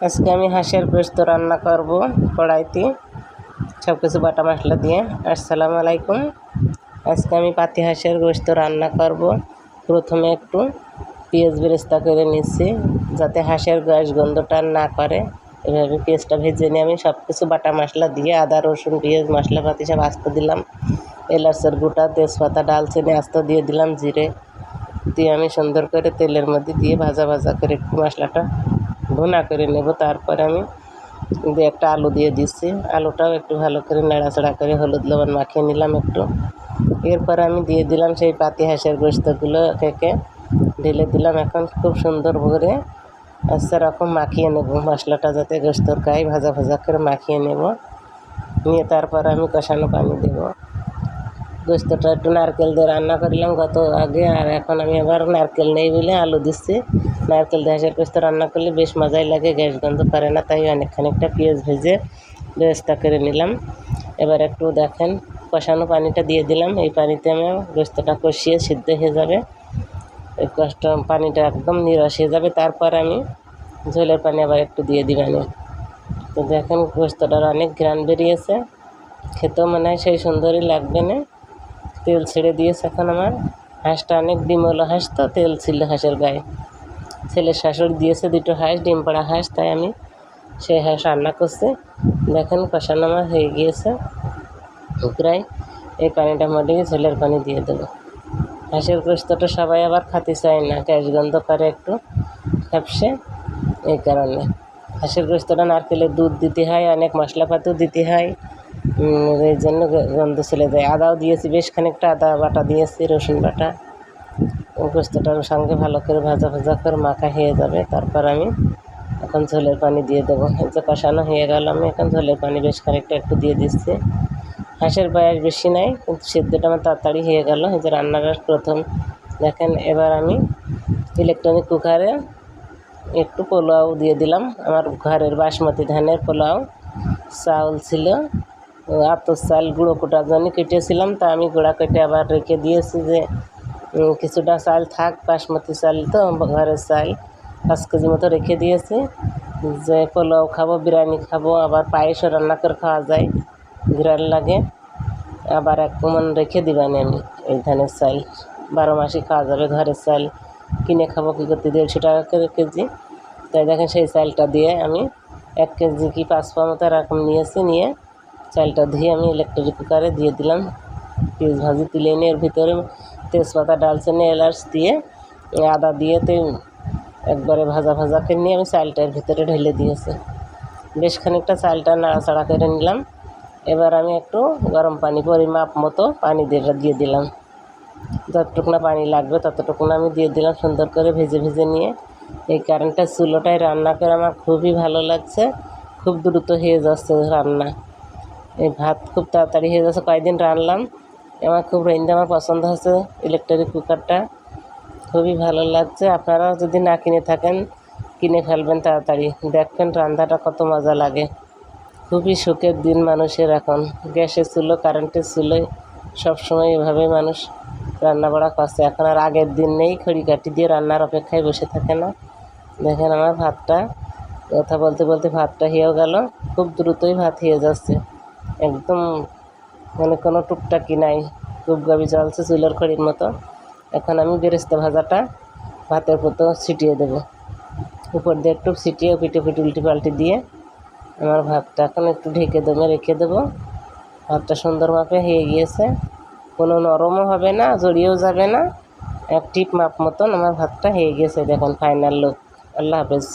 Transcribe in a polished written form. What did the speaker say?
আজকে আমি হাঁসের গোশত রান্না করব কড়াইতে সব কিছু বাটা মশলা দিয়ে। আসসালামু আলাইকুম। আজকে আমি পাতি হাঁসের গোশত রান্না করব। প্রথমে একটু পেঁয়াজ বেরেস্তা করে নিচ্ছি যাতে হাঁসের গ্যাস গন্ধটা না করে। এভাবে পেঁয়াজটা ভেজে নিয়ে আমি সব কিছু বাটা মশলা দিয়ে আদা রসুন পেঁয়াজ মশলাপাতি সব আস্ত দিলাম। এলাচের গোটা তেজপাতা ডালচিনি আস্ত দিয়ে দিলাম, জিরে দিয়ে আমি সুন্দর করে তেলের মধ্যে দিয়ে ভাজা ভাজা করে একটু মশলাটা ভুনা করে নেব। তারপরে আমি একটা আলু দিয়ে দিচ্ছি, আলুটাও একটু ভালো করে নাড়াচাড়া করে হলুদ লবণ মাখিয়ে নিলাম একটু। এরপরে আমি দিয়ে দিলাম সেই পাতি হাঁসের গোশতগুলো একে ঢেলে দিলাম। এখন খুব সুন্দর করে সেরকম মাখিয়ে নেব, মশলাটা যাতে গোশতর গায়ে ভাজা ভাজা করে মাখিয়ে নেব। নিয়ে তারপর আমি কষানো পানি দেব। গোশতটা একটু নারকেল দিয়ে রান্না করলাম গত আগে, আর এখন আমি আবার নারকেল নেই বলে আলু দিচ্ছি। নারকেল দিয়ে হাঁসের গোশত রান্না করলে বেশ মজাই লাগে, গ্যাস গন্ধ করে না, তাই অনেকখানিকটা পেঁয়াজ ভেজে বেরেস্তা করে নিলাম। এবার একটু দেখেন কষানো পানিটা দিয়ে দিলাম। এই পানিতে আমি গোশতটা কষিয়ে সিদ্ধ হয়ে যাবে, এই পানিটা একদম নিরস হয়ে যাবে। তারপর আমি ঝোলের পানি আবার একটু দিয়ে দিবেন। তো দেখেন গোশতটার অনেক ঘ্রাণ বেরিয়েছে, খেতেও মনে হয় সেই সুন্দরই লাগবে না। তেল ছেড়ে দিয়েছে এখন আমার। হাঁসটা অনেক ডিমওয়ালা হাঁস, তো তেল ছিল হাঁসের গায়ে। ছেলের শাশুড়ি দিয়েছে দুটো হাঁস, ডিম পাড়া হাঁস, তাই আমি সেই হাঁস রান্না করছি। দেখেন কষানো আমার হয়ে গিয়েছে প্রায়। এই পানিটা মরিয়ে ঝোলের পানি দিয়ে দেবো। হাঁসের গোশতটা সবাই আবার খেতে চায় না, গ্যাস গন্ধ করে একটু খ্যাপসে, এই কারণে। হাঁসের গোশতটা নারকেলের দুধ দিতে হয়, অনেক মশলাপাতিও দিতে হয়, এই জন্য গন্ধ চলে যায়। আদাও দিয়েছি, বেশ খানিকটা আদা বাটা দিয়েছি, রসুন বাটা। গোশতটার সঙ্গে ভালো করে ভাজা ভাজা করে মাখা হয়ে যাবে। তারপর আমি এখন ঝোলের পানি দিয়ে দেবো। এই যে কষানো হয়ে গেল, আমি এখন ঝোলের পানি বেশ খানিকটা একটু দিয়ে দিচ্ছি। হাঁসের বয়স বেশি নাই, কিন্তু সেদ্ধটা আমার তাড়াতাড়ি হয়ে গেল। এই যে রান্নাটা প্রথম দেখেন। এবার আমি ইলেকট্রনিক কুকারে একটু পোলাও দিয়ে দিলাম। আমার ঘরের বাসমতি ধানের পোলাও, চাউল ছিল আতর চাল গুঁড়ো কোটার জন্য কেটেছিলাম, তা আমি গুঁড়া কেটে আবার রেখে দিয়েছি যে কিছুটা চাল থাক, বাসমতি চাল তো ঘরের চাল 5 কেজি মতো রেখে দিয়েছি, যে পোলাও খাবো, বিরিয়ানি খাবো, আবার পায়েসও রান্না করে খাওয়া যায়, ঘ্রাণ লাগে। আবার 1 মণ রেখে দিবেন। আমি এই ধানের চাল 12 মাসই খাওয়া যাবে, ঘরের চাল কিনে খাবো কী করতে, 150 টাকা করে কেজি। তাই দেখেন সেই চালটা দিয়ে আমি 1 কেজি কি 5 পা মতো এরকম নিয়েছি। নিয়ে চালটা ধুয়ে আমি ইলেকট্রিক কুকারে দিয়ে দিলাম। পেঁয়াজ ভাজি তুলে নিয়ে এর ভিতরে তেজপাতা ডালচিনি এলাচ দিয়ে আদা দিয়ে একবারে ভাজা ভাজা করে নিয়ে আমি চালটা এর ভিতরে ঢেলে দিয়েছি। বেশ খানিকটা চালটা নাড়াচাড়া করে নিলাম। এবার আমি একটু গরম পানি পরিমাপ মতো পানি দিয়ে দিলাম। যতটুকু না পানি লাগবে ততটুকু আমি দিয়ে দিলাম, সুন্দর করে ভেজে ভেজে নিয়ে। এই কারেন্টের চুলোটায় রান্না করে আমার খুবই ভালো লাগছে, খুব দ্রুত হয়ে যাচ্ছে রান্না। এই ভাত খুব তাড়াতাড়ি হয়ে যাচ্ছে, কয়েকদিন রান্নাম, আমার খুব রেঞ্জে আমার পছন্দ হচ্ছে ইলেকট্রিক কুকারটা, খুবই ভালো লাগছে। আপনারাও যদি না কিনে থাকেন কিনে ফেলবেন তাড়াতাড়ি, দেখবেন রান্নাটা কত মজা লাগে। খুবই সুখের দিন মানুষের এখন, গ্যাসের চুলো কারেন্টের চুলোয় সবসময় এভাবে মানুষ রান্না বাড়া করছে। এখন আর আগের দিন নেই, খড়ি কাঠি দিয়ে রান্নার অপেক্ষায় বসে থাকে না। দেখেন আমার ভাতটা, কথা বলতে বলতে ভাতটা হয়েও গেল, খুব দ্রুতই ভাত হয়ে যাচ্ছে একদম, মানে কোনো টুকটাকি নাই, গুবগাবি জ্বলছে চুলোর খড়ির মতো। এখন আমি বেরেস্তা ভাজাটা ভাতের মতো ছিটিয়ে দেবো, উপর দিয়ে একটু ছিটিয়ে পিঠে পিঠে উল্টি পাল্টি দিয়ে আমার ভাতটা এখন একটু ঢেকে দমে রেখে দেবো। ভাতটা সুন্দর মাপে হয়ে গিয়েছে, কোনো নরমও হবে না, জড়িয়েও যাবে না, এক টিপ মাপ মতন আমার ভাতটা হয়ে গিয়েছে। দেখুন ফাইনাল লুক। আল্লাহ হাফেজ।